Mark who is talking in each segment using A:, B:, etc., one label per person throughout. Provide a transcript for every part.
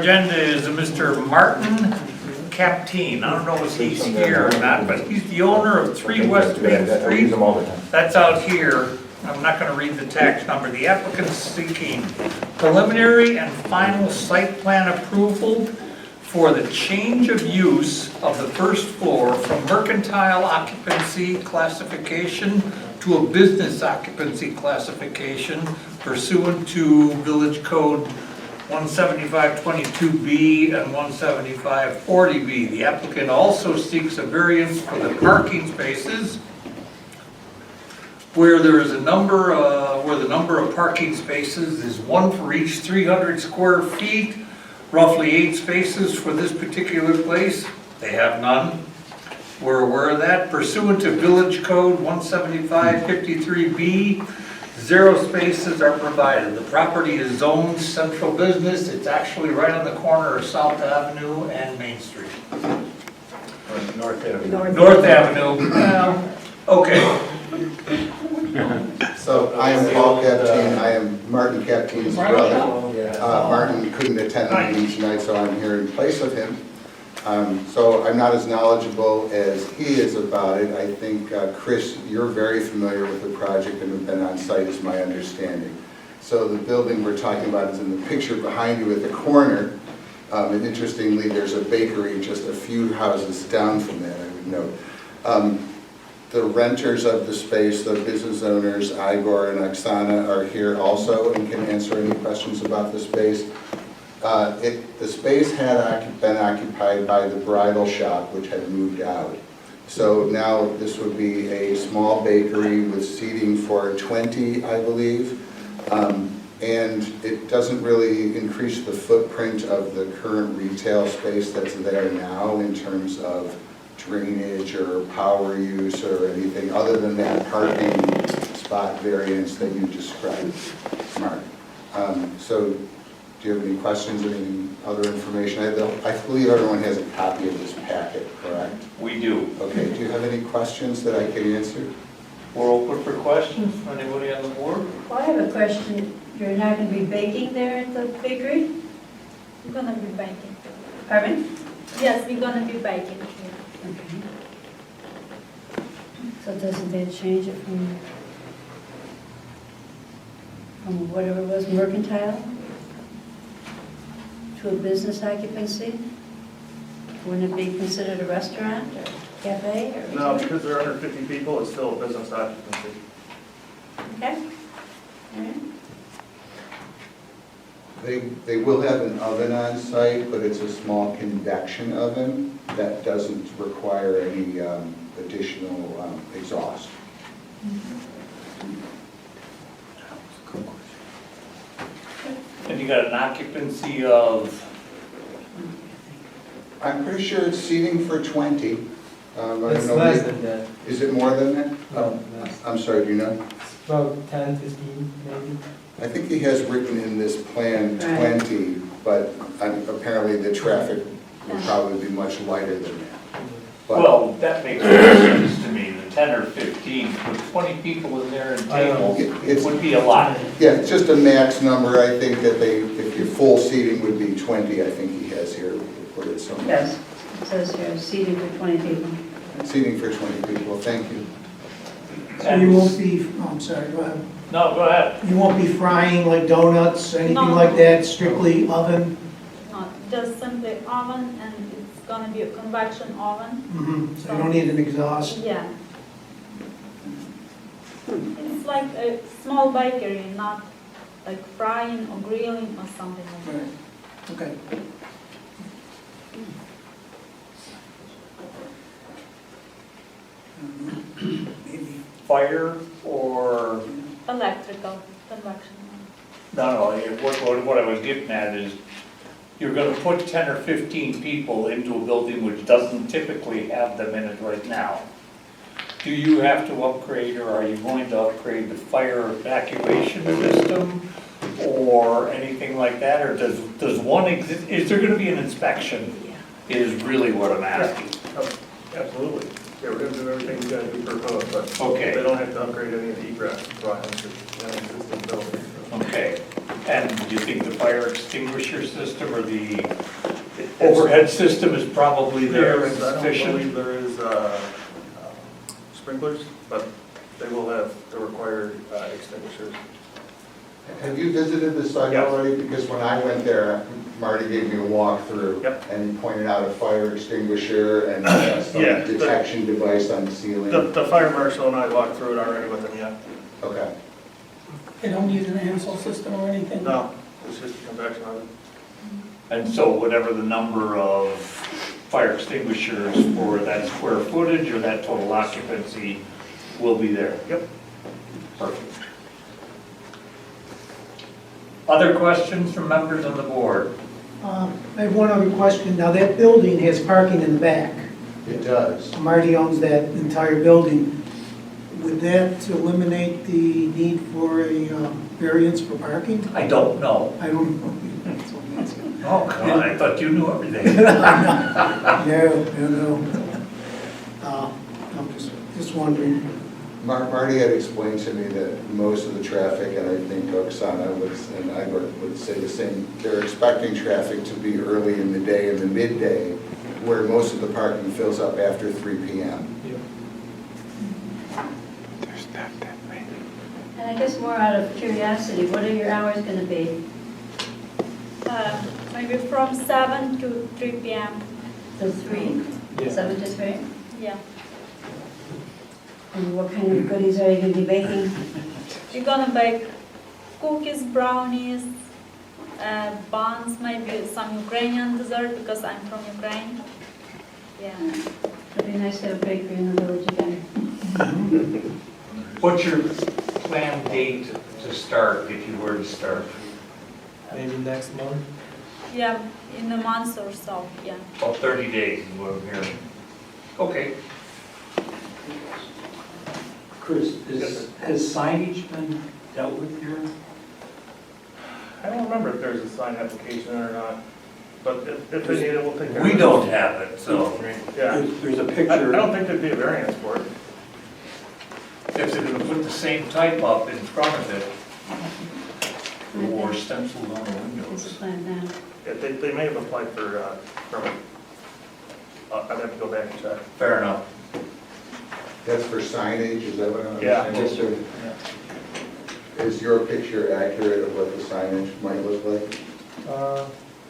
A: agenda is Mr. Martin Capteen. I don't know if he's here or not, but he's the owner of 3 West Main Street. That's out here. I'm not gonna read the tax number. The applicant is seeking preliminary and final site plan approval for the change of use of the first floor from mercantile occupancy classification to a business occupancy classification pursuant to Village Code 17522B and 17540B. The applicant also seeks a variance for the parking spaces where there is a number, where the number of parking spaces is 1 for each 300 square feet, roughly 8 spaces for this particular place. They have none. We're aware of that. Pursuant to Village Code 17553B, 0 spaces are provided. The property is zoned central business. It's actually right on the corner of South Avenue and Main Street.
B: North Avenue.
A: North Avenue. Well, okay.
C: So I am Paul Capteen. I am Martin Capteen's brother. Martin couldn't attend the meeting tonight, so I'm here in place of him. So I'm not as knowledgeable as he is about it. I think, Chris, you're very familiar with the project and have been on site, is my understanding. So the building we're talking about is in the picture behind you at the corner. And interestingly, there's a bakery just a few houses down from that, I would note. The renters of the space, the business owners, Igor and Oksana, are here also and can answer any questions about the space. The space had been occupied by the bridal shop, which had moved out. So now this would be a small bakery with seating for 20, I believe. And it doesn't really increase the footprint of the current retail space that's there now in terms of drainage or power use or anything other than that parking spot variance that you described, Mark. So do you have any questions or any other information? I believe everyone has a copy of this packet, correct?
A: We do.
C: Okay, do you have any questions that I can answer?
A: We're open for questions from anybody on the board.
D: Well, I have a question. You're not going to be baking there at the bakery?
E: We're gonna be baking.
D: Pardon?
E: Yes, we're gonna be baking here.
D: Okay. So doesn't that change it from whatever it was, mercantile to a business occupancy? Wouldn't it be considered a restaurant or cafe or?
B: No, because there are 150 people, it's still a business occupancy.
D: Okay. All right.
C: They will have an oven on site, but it's a small convection oven that doesn't require any additional exhaust.
A: And you got an occupancy of,
C: I'm pretty sure it's seating for 20. I don't
F: It's
C: know.
F: less than that.
C: Is it more than that?
F: No, less.
C: I'm sorry, do you know?
F: It's about 10, 15 maybe.
C: I think he has written in this plan
D: Right.
C: 20, but apparently the traffic would probably be much lighter than that. But
A: well, that makes sense to me, the 10 or 15, with 20 people in there and
F: I know.
A: tables,
C: It's-
A: it would be a lot.
C: yeah, it's just a max number. I think that if your full seating would be 20, I think he has here put it somewhere.
D: Yes, it says here, seating for 20 people.
C: Seating for 20 people, thank you.
G: So you won't be, oh, I'm sorry, go ahead.
A: No, go ahead.
G: You won't be frying like donuts, anything
E: No.
G: like that, strictly oven?
E: Not just simply oven, and it's gonna be a convection oven.
G: So you don't need an exhaust?
E: Yeah. It's like a small bakery, not like frying or grilling or something like that.
G: Right, okay. Maybe.
A: Fire or,
E: Electrical convection oven.
A: no, what I was getting at is, you're gonna put 10 or 15 people into a building which doesn't typically have them in it right now. Do you have to upgrade, or are you going to upgrade the fire evacuation system or anything like that? Or does one exist, is there gonna be an inspection, is really what I'm asking.
B: Absolutely. Yeah, we're gonna do everything we gotta do per code, but
A: Okay.
B: they don't have to upgrade any of the egress lines in the existing building.
A: Okay, And do you think the fire extinguisher system or the overhead system is probably there and
B: I don't
A: sufficient?
B: believe there is sprinklers, but they will have the required extinguishers.
C: Have you visited the site
B: Yes.
C: already? Because when I went there, Marty gave me a walkthrough.
B: Yep.
C: And he pointed out a fire extinguisher and some
B: Yeah, the-
C: detection device on the ceiling.
B: The fire marshal and I walked through it already with them, yeah.
C: Okay.
G: They don't use an AMSOL system or anything?
B: No, it's just a convection of it.
A: And so whatever the number of fire extinguishers for that square footage or that total occupancy will be there?
B: Yep.
A: Perfect. Other questions from members on the board?
G: I have one other question. Now, that building has parking in the back.
C: It does.
G: Marty owns that entire building. Would that eliminate the need for a variance for parking?
A: I don't know.
G: I don't know. That's what I'm asking.
A: Oh, come on, I thought you knew everything.
G: No. I'm just wondering.
C: Marty had explained to me that most of the traffic, and I think Oksana and I would say the same, they're expecting traffic to be early in the day and the midday, where most of the parking fills up after 3 p.m.
D: And I guess more out of curiosity, what are your hours gonna be?
E: Maybe from 7 to 3 p.m.
D: Till 3?
F: Yeah.
D: 7 to 3?
E: Yeah.
D: And what kind of goodies are you gonna be baking?
E: We're gonna bake cookies, brownies, buns, maybe some Ukrainian dessert because I'm from Ukraine. Yeah.
D: It'd be nice to have a bakery in the village again.
A: What's your planned date to start, if you were to start?
F: Maybe next month?
E: Yeah, in a month or so, yeah.
A: About 30 days is what I'm hearing. Okay.
H: Chris, has signage been dealt with here?
B: I don't remember if there's a sign application or not, but if they need it, we'll take care of it.
A: We don't have it, so
B: Yeah.
H: There's a
B: I
H: picture.
B: don't think there'd be a variance for it.
A: if they're gonna put the same type up in front of it, or stenciled on the
D: It's a
A: windows.
D: plan now.
B: Yeah, they may have applied for permit. I'd have to go back and check.
A: Fair enough.
C: That's for signage, is that what I'm
B: Yeah.
C: understanding? Is your picture accurate of what the signage might look like?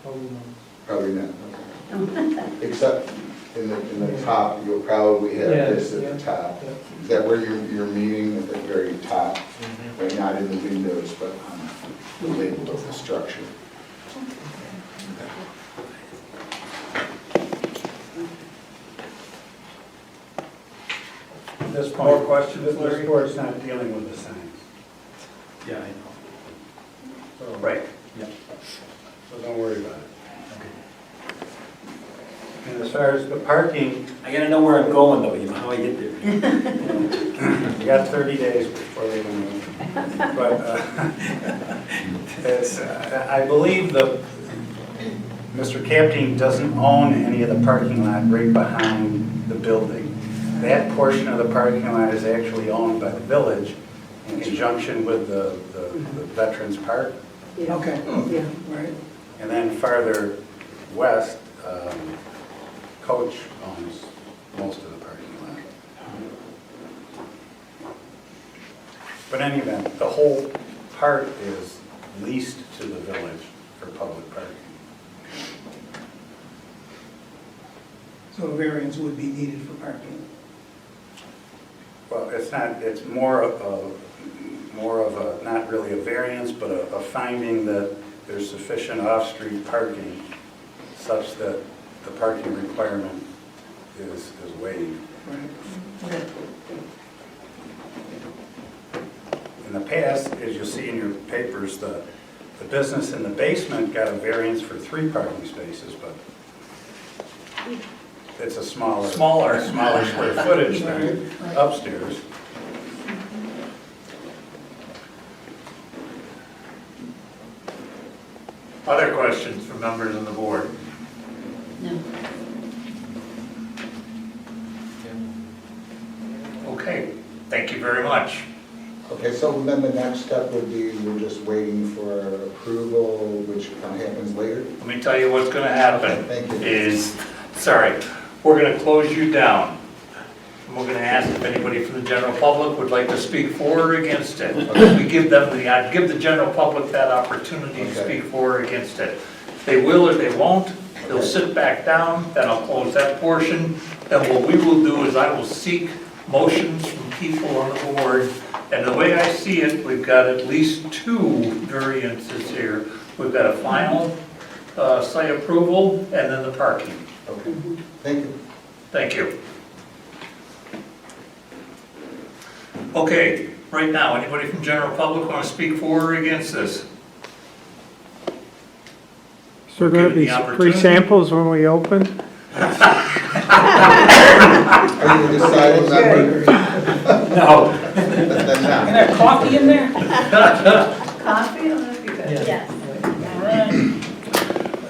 F: Probably not.
C: Probably not. Except in the top, you'll probably have
F: Yeah,
C: this at
F: yeah.
C: the top.
F: Yeah.
C: Is that where you're meeting, at the very top? Right, not in the windows, but on the label of the structure.
H: At this
A: More
H: point,
A: questions,
H: this
A: Larry?
H: board's not dealing with the signs. Yeah, I know. So-
A: Right.
H: So don't worry about it. And as far as the parking, I gotta know where I'm going though, you know how I get there. You got 30 days before they move. But I believe Mr. Captain doesn't own any of the parking lot right behind the building. That portion of the parking lot is actually owned by the village in conjunction with the Veterans Park.
G: Okay, yeah, right.
H: And then farther west, Coach owns most of the parking lot. But in any event, the whole part is leased to the village for public parking.
G: So a variance would be needed for parking.
H: Well, it's not, it's more of a, not really a variance, but a finding that there's sufficient off-street parking such that the parking requirement is waived.
G: Right.
H: In the past, as you'll see in your papers, the business in the basement got a variance for 3 parking spaces, but it's a smaller square footage than upstairs.
A: Other questions from members on the board?
D: No.
A: Okay, thank you very much.
C: Okay, so then the next step would be we're just waiting for approval, which kind of happens later?
A: Let me tell you what's gonna happen.
C: Okay, thank you.
A: Sorry, we're gonna close you down. And we're gonna ask if anybody from the general public would like to speak for or against it. We I'd give the general public that opportunity to
C: Okay.
A: speak for or against it. They will or they won't, they'll sit back down, then I'll close that portion. Then what we will do is I will seek motions from people on the board. And the way I see it, we've got at least 2 variances here. We've got a final site approval and then the parking.
C: Okay, thank you.
A: Thank you. Okay, right now, anybody from general public want to speak for or against this?
I: So there'll
A: Given
I: be
A: the opportunity.
I: free samples when we open?
C: Are you a deciding member?
H: No.
C: Then not.
F: have coffee in there?
D: Coffee, that'd be good.
E: Yes.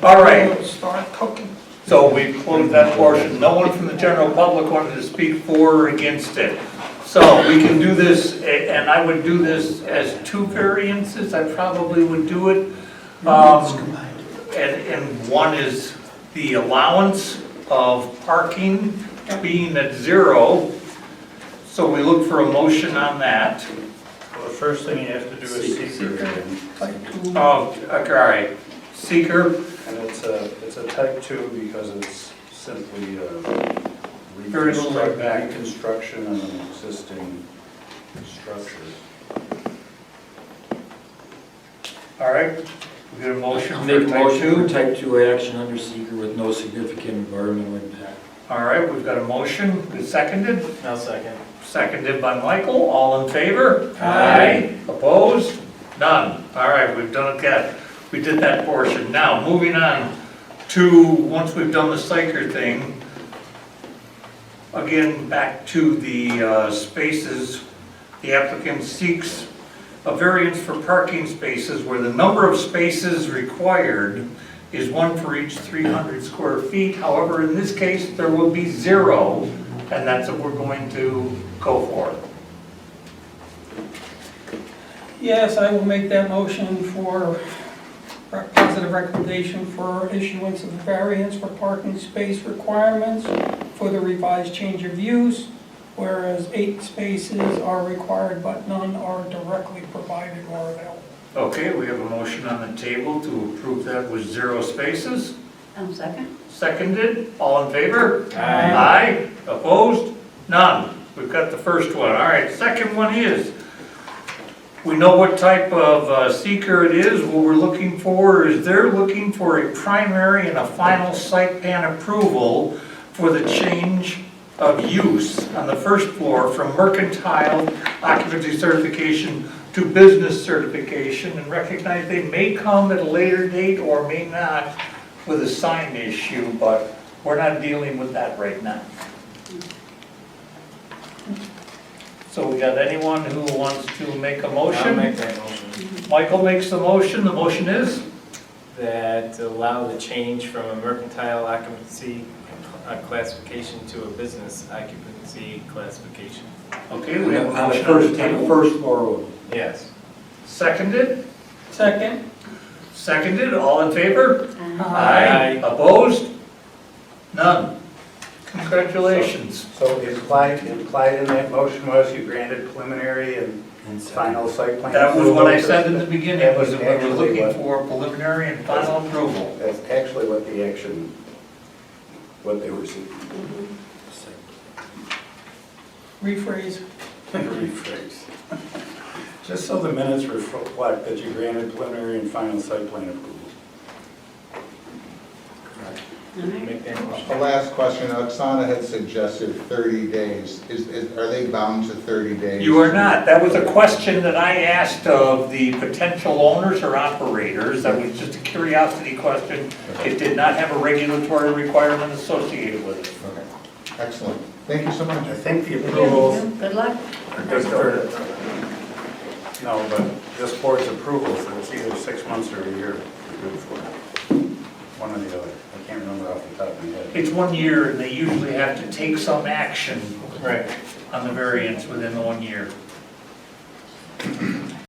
A: All right,
F: Start cooking.
A: so we closed that portion. No one from the general public wanted to speak for or against it. So we can do this, and I would do this as 2 variances, I probably would do it. And one is the allowance of parking being at 0. So we look for a motion on that.
H: Well, the first thing you have to do is seeker.
A: Oh, okay, all right. Seeker,
H: And it's a type 2 because it's simply
A: Very little like that.
H: reconstruction of an existing structure.
A: all right. We get a motion
J: Make
A: for
J: a
A: type
J: motion
A: 2.
J: for type 2 action under seeker with no significant environmental impact.
A: All right, we've got a motion. Is seconded?
F: I'll second.
A: Seconded by Michael. All in favor?
F: Aye.
A: Opposed? None. All right, we've done it again. We did that portion. Now, moving on to, once we've done the Syker thing, again, back to the spaces, the applicant seeks a variance for parking spaces where the number of spaces required is 1 for each 300 square feet. However, in this case, there will be 0, and that's what we're going to go for.
K: Yes, I will make that motion for positive recommendation for issuance of variance for parking space requirements for the revised change of use, whereas 8 spaces are required but none are directly provided or available.
A: Okay, we have a motion on the table to approve that with 0 spaces.
D: Second?
A: Seconded, all in favor?
F: Aye.
A: Aye, opposed? None. We've got the first one. All right, second one is, we know what type of seeker it is. What we're looking for is they're looking for a primary and a final site plan approval for the change of use on the first floor from mercantile occupancy certification to business certification, and recognize they may come at a later date or may not with a sign issue, but we're not dealing with that right now. So we got anyone who wants to make a
F: I'll
A: motion?
F: make that motion.
A: Michael makes the motion. The motion is?
F: That allow the change from a mercantile occupancy classification to a business occupancy classification.
A: Okay, we have a
J: On the
A: motion on the
J: first
A: table.
J: floor only.
F: Yes.
A: Seconded?
K: Second?
A: Seconded, all in favor?
F: Aye.
A: Opposed? None. Congratulations.
H: So implied in that motion was you granted preliminary and final site plan?
A: That was what I
H: approval?
A: said in the beginning,
H: That
A: was
H: was
A: that we were
H: actually
A: looking
H: what-
A: for preliminary and final approval.
H: That's actually what the action, what they were seeking.
K: Rephrase.
H: Rephrase. Just so the minutes reflect that you granted preliminary and final site plan approval.
D: All right.
F: Make that
C: A
F: motion.
C: last question, Oksana had suggested 30 days. Are they bound to 30 days?
A: You are not. That was a question that I asked of the potential owners or operators. That was just a curiosity question. It did not have a regulatory requirement associated with it.
C: Okay, excellent. Thank you so much.
H: I think the
D: Thank
H: approvals,
D: you. Good luck.
H: are just for, no, but this board's approval, so it's either 6 months or a year you're good for. One or the other. I can't remember off the top of my head.
A: It's 1 year, and they usually have to take some action
F: Right.
A: on the variance within the 1 year.